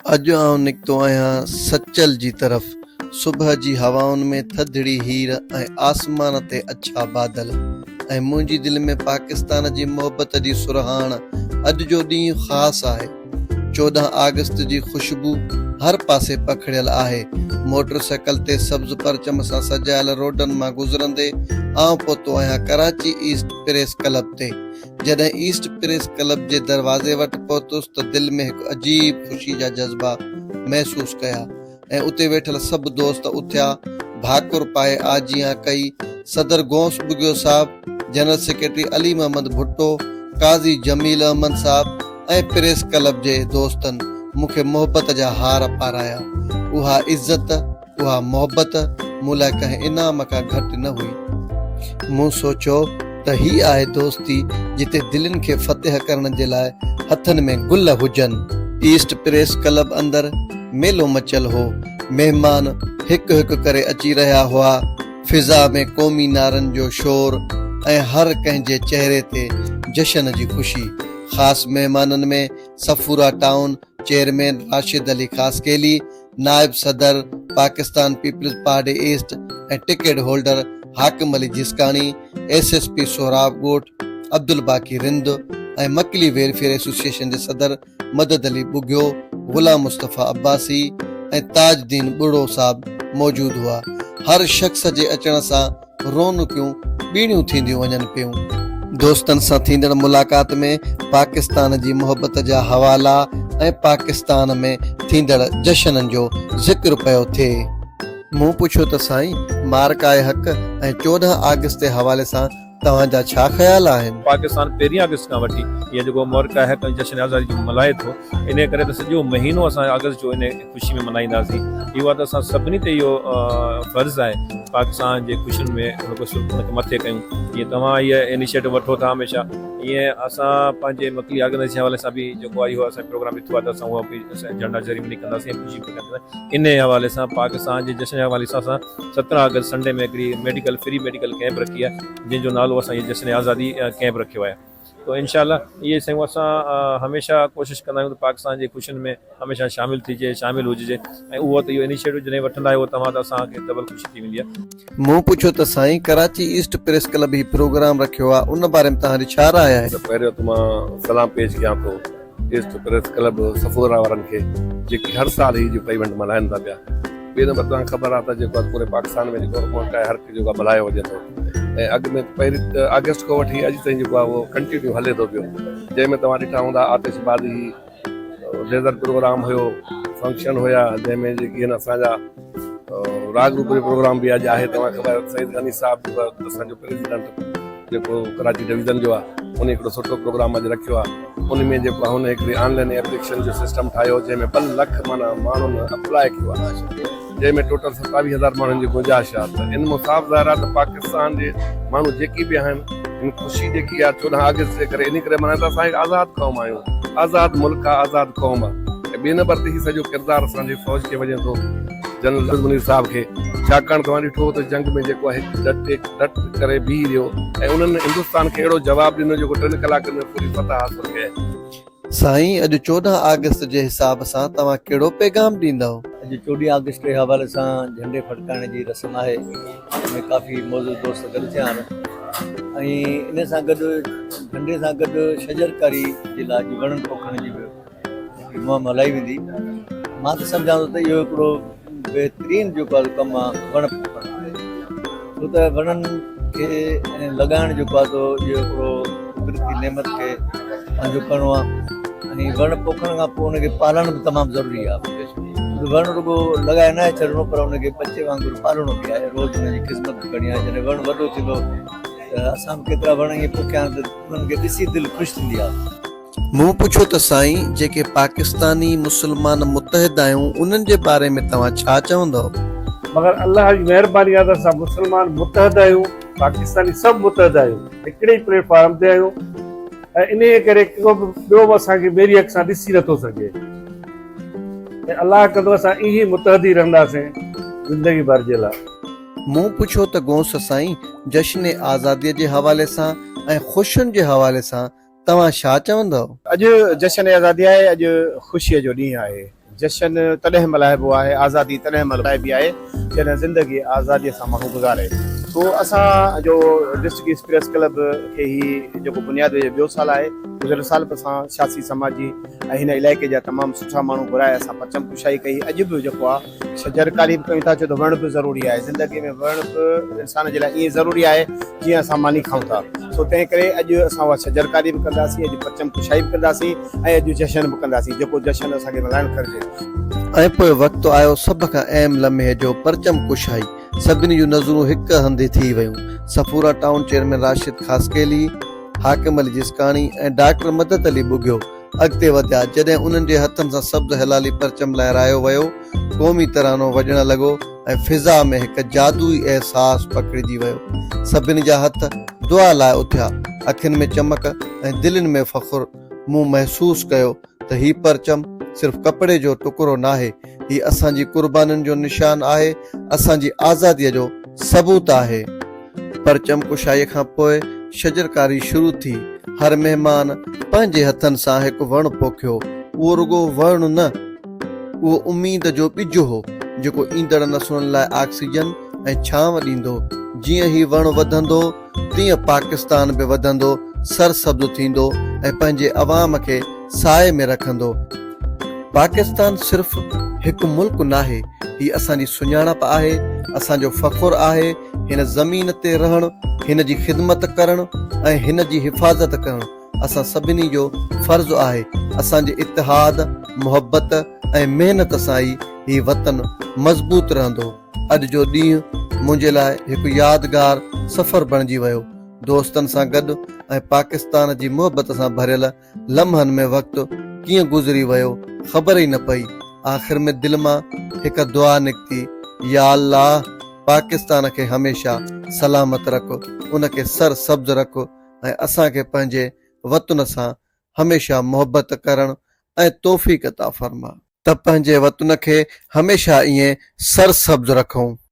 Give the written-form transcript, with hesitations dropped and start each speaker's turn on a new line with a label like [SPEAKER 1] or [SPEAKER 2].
[SPEAKER 1] अॼु आउं निकितो आहियां सचल जी तरफ़। सुबुह जी हवाउनि में थधिड़ी हीर ऐं आसमान ते अछा बादल ऐं मुंहिंजी दिलि में पाकिस्तान जी मोहबत जी सुरहाण। अॼु जो ॾींहुं ख़ासि आहे। 14 अगस्त जी ख़ुशबू हर पासे पखिड़ियल आहे। मोटरसाइकिल ते सब्ज़ परचम सां सजायल रोडनि मां गुज़रंदे आउं पहुतो आहियां कराची ईस्ट प्रेस क्लब ते। जॾहिं ईस्ट प्रेस क्लब जे दरवाज़े वटि पहुतुसि त दिलि में हिकु अजीब ख़ुशी जा जज़्बा महसूस कया ऐं उते वेठल सभु दोस्त उथिया, भाकुर पाए आजियां कई। सदर गौस बुगियो साहब, जनरल सेक्रेटरी अली मोहम्मद भुट्टो, काज़ी जमील अहमद साहब ऐं प्रेस क्लब जे दोस्तनि मूंखे मोहबत जा हार पाराया। उहा इज़त, उहा मोहबत मूं लाइ कंहिं इनाम खां घटि न हुई। मूं सोचियो त ही आहे दोस्ती जिते दिलनि खे फ़तेह करण जे लाइ हथनि में गुल हुजनि। ईस्ट प्रेस क्लब अंदरि मेलो मचियल हो। महिमान हिकु हिकु करे अची रहिया हुआ। फिज़ा में क़ौमी नारनि जो शोर ऐं हर कंहिंजे चेहरे ते जशन जी ख़ुशी। ख़ासि महिमाननि में सफूरा टाउन चेयरमैन राशिद अली खासकेली, नायब सदर पाकिस्तान पीपल्स पार्टी ईस्ट ऐं टिकट होल्डर हाकिम अली जिस्कानी, SSP सोहराब ॻोठ अब्दुल बाकी रिंद ऐं मकली वेलफेयर एसोसिएशन जे सदर मदद अली बुगियो, गुलाम मुस्तफ़ा अब्बासी ऐं ताजदीन बुढ़ो साहब मौजूद हुआ। हर शख्स जे अचण सां रौनकियूं ॿीणियूं थींदियूं वञनि पियूं। दोस्तनि सां थींदड़ मुलाक़ात में पाकिस्तान जी मोहबत जा हवाला ऐं पाकिस्तान में थींदड़ जशननि जो ज़िक्र पियो थिए। मूं पुछियो त साईं, मार्काए हक़ ऐं 14 अगस्त जे हवाले सां तव्हांजा छा ख़्याल आहिनि?
[SPEAKER 2] पाकिस्तान 13 अगस्त खां वठी इहो जेको मोर्का है जश्न आज़ादी जो मल्हाए थो, इन करे त सॼो महीनो असां अगस्त जो इन ख़ुशी में मल्हाईंदासीं। इहो त असां सभिनी ते इहो फ़र्ज़ु आहे पाकिस्तान जे ख़ुशियुनि में उनखे मथे कयूं। जीअं तव्हां इहा इनिशिएटिव वठो था हमेशह, ईअं असां पंहिंजे मकली ऑर्गेनाइज़ेशन जे हवाले सां बि जेको आहे इहो असां प्रोग्राम ॾिठो आहे त असां उहा बि झंडा सेरेमनी कंदासीं, ख़ुशी बि कंदासीं। इन हवाले सां पाकिस्तान जे जश्न जे हवाले सां असां 17 अगस्त संडे में हिकिड़ी फ्री मेडिकल कैंप रखी आहे, जंहिंजो नालो असां इहे जश्न आज़ादी कैंप रखियो आहे। तो इंशाल्लाह इहे शयूं असां हमेशह कोशिशि कंदा आहियूं त पाकिस्तान जी ख़ुशियुनि में हमेशह शामिलु थिजे, शामिलु हुजिजे। ऐं उहो त इहो इनिशिएटिव जॾहिं वठंदा आहियो तव्हां त असांखे डबल ख़ुशी थी वेंदी आहे।
[SPEAKER 1] मूं पुछियो त साईं, कराची ईस्ट प्रेस क्लब ही प्रोग्राम रखियो आहे, उन बारे में तव्हांजी छा राय आहे?
[SPEAKER 3] पहिरियों त मां सलाम पेश कयां थो ईस्ट प्रेस क्लब सफूरा वारनि खे, जेकी हर साल ही जेको इवेंट मल्हाइनि था पिया। ॿिए नंबर तव्हांखे ख़बर आहे त जेको पूरे पाकिस्तान में जेको मौक़ा आहे हर जेको मल्हायो वञे थो ऐं अॻु में पहिरीं अगस्त खां वठी अॼु ताईं जेको आहे उहो कंटिन्यू हले थो पियो। जंहिंमें तव्हां ॾिठा हूंदा आतिशबाज़ी, लेज़र प्रोग्राम हुयो, फंक्शन हुया, जंहिंमें जेकी आहिनि असांजा राग रूपरी प्रोग्राम बि अॼु आहे। तव्हांखे ख़बर सईद गनी साहब जेको असांजो प्रेसिडेंट जेको कराची डिवीज़न जो आहे, उन हिकिड़ो सुठो प्रोग्राम अॼु रखियो आहे। उन में जेको आहे हुन हिकिड़ी ऑनलाइन एप्लीकेशन जो सिस्टम ठाहियो, जंहिंमें 2 लख माना माण्हुनि अप्लाई कयो आहे, जंहिंमें टोटल 27,000 माण्हुनि जी गुंजाइश आहे। त इन में साफ़ ज़ाहिर आहे त पाकिस्तान जे माण्हू जेकी बि आहिनि, इन ख़ुशी जेकी आहे 14 अगस्त जे करे इन करे मल्हाइनि था। असां हिकु आज़ादु क़ौम आहियूं, आज़ादु मुल्क आहे, आज़ादु क़ौम आहे। ऐं ॿिए नंबर ते ही सॼो किरदारु असांजे फ़ौज खे वञे थो, जनरल मुनीर साहब खे। छाकाणि तव्हां ॾिठो त जंग में जेको आहे डट करे बीह रहियो ऐं उन्हनि हिंदुस्तान खे अहिड़ो जवाबु ॾिनो जेको 3 कलाकनि में पूरी फतह हासिल कयई।
[SPEAKER 1] साईं, अॼु 14 अगस्त जे हिसाब सां तव्हां कहिड़ो पैगाम ॾींदव?
[SPEAKER 4] अॼु 14 अगस्त जे हवाले सां झंडे फटकाइण जी रस्म आहे, में काफ़ी मौजूद दोस्त गॾु थिया आहिनि ऐं इन सां गॾु झंडे सां गॾु शजरकारी जे लाइ वणनि पोखण जी बि मुहिम हलाई वेंदी। मां त सम्झां थो त इहो हिकिड़ो बहितरीनु जेको आहे कमु आहे वण पोखण, छो त वणनि खे लॻाइण जेको आहे त इहो हिकिड़ो कुदरती नेमत खे पंहिंजो करिणो आहे ऐं वण पोखण खां पोइ उनखे पालण बि तमामु ज़रूरी आहे। वण रुॻो लॻाए न छॾिणो, पर उनखे बचे वांगुरु पालणो बि आहे, रोज़ु उनजी ख़िदमत बि करणी आहे। जॾहिं वणु वॾो थींदो त असां बि केतिरा वण ईअं पोखिया आहिनि त उन्हनि खे ॾिसी दिलि ख़ुशि थींदी आहे।
[SPEAKER 1] मूं पुछियो त साईं, जेके पाकिस्तानी मुस्लमान मुतहिद आहियूं उन्हनि जे बारे में तव्हां छा चवंदव?
[SPEAKER 5] मगर अल्लाह जी महिरबानी आहे त असां मुस्लमान मुतहिद आहियूं, पाकिस्तानी सभु मुतहिद आहियूं, हिकिड़े ई प्लेटफॉर्म ते आहियूं ऐं इन करे को बि ॿियो बि असांखे ॿेड़ी अख सां ॾिसी नथो सघे। ऐं अलाह कंदो असां ईअं ई मुतहिद ई रहंदासीं ज़िंदगी भर जे लाइ।
[SPEAKER 1] मूं पुछियो त गौस साईं, जश्न आज़ादीअ जे हवाले सां ऐं ख़ुशियुनि जे हवाले सां तव्हां छा चवंदव?
[SPEAKER 6] अॼु जश्न आज़ादी आहे, अॼु ख़ुशीअ जो ॾींहुं आहे। जश्न तॾहिं मल्हाइबो आहे, आज़ादी तॾहिं मल्हाइबी आहे जॾहिं ज़िंदगी आज़ादीअ सां माण्हू गुज़ारे। तो असांजो डिस्ट्रिक्ट एक्सप्रेस क्लब खे ही जेको बुनियाद जो 2 साल आहे। गुज़िरियल साल बि असां सियासी समाजी ऐं हिन इलाइक़े जा तमामु सुठा माण्हू घुराए असां परचम कुशाई कई। अॼु बि जेको आहे शजरकारी बि कयूं था, छो त वण बि ज़रूरी आहे ज़िंदगी में, वण बि इंसान जे लाइ ईअं ज़रूरी आहे जीअं असां मानी खाऊं था। सो तंहिं करे अॼु असां उहा शजरकारी बि कंदासीं, अॼु परचम कुशाई बि कंदासीं ऐं अॼु जशन बि कंदासीं, जेको जशन असांखे मल्हाइणु घुरिजे।
[SPEAKER 1] ऐं पोइ वक़्तु आयो सभ खां अहम लम्हे जो परचम कुशाई। सभिनी जूं नज़रूं हिक हंधि थी वियूं। सफूरा टाउन चेयरमैन राशिद खासकेली, हाकिम अली जिस्काणी ऐं डॉक्टर मदद अली बुगियो अॻिते वधिया। जॾहिं उन्हनि जे हथनि सां सब्ज़ हिलाली परचम लहरायो वियो, क़ौमी तरानो वॼणु लॻो ऐं फिज़ा में हिकु जादुई अहसासु पकड़िजी वियो। सभिनी जा हथ दुआ लाइ उथिया, अखियुनि में चमक ऐं दिलनि में फ़ख़ुर। मूं महसूसु कयो त हीउ परचम सिर्फ़ु कपिड़े जो टुकड़ो नाहे, हीउ असांजी क़ुर्बानियुनि जो निशान आहे, असांजी आज़ादीअ जो सबूत आहे। परचम कुशाईअ खां पोइ शजरकारी शुरू थी। हर महिमान पंहिंजे हथनि सां हिकु वणु पोखियो। उहो रुगो वणु न, उहो उमीद जो ॿिज हो जेको ईंदड़ नसुलनि लाइ ऑक्सीजन ऐं छांव ॾींदो। जीअं ही वणु वधंदो तीअं पाकिस्तान बि वधंदो, सरसब्ज़ थींदो ऐं पंहिंजे अवाम खे साए में रखंदो। पाकिस्तान सिर्फ़ु हिकु मुल्क नाहे, हीअ असांजी सुञाणप आहे, असांजो फ़ख़ुरु आहे। हिन ज़मीन ते रहणु, हिन जी ख़िदमत करणु ऐं हिन जी हिफ़ाज़त करणु असां सभिनी जो फ़र्ज़ु आहे। असांजे इतिहाद, मुहबत ऐं महिनत सां ई हीउ वतन मज़बूत रहंदो। अॼु जो ॾींहुं मुंहिंजे लाइ हिकु यादगार सफ़र बणिजी वियो। दोस्तनि सां गॾु ऐं पाकिस्तान जी मुहबत सां भरियल लम्हनि में वक़्तु कीअं गुज़री वियो ख़बर ई न पई। आख़िर में दिलि मां हिकु दुआ निकिती, या अल्लाह पाकिस्तान खे हमेशा सलामत रख, उनखे सर सब्ज़ रख ऐं असांखे पंहिंजे वतन सां हमेशा मुहबत करणु ऐं तौफ़ीक़ अता फरमा त पंहिंजे वतन खे हमेशा ईअं सर सब्ज़ रखूं।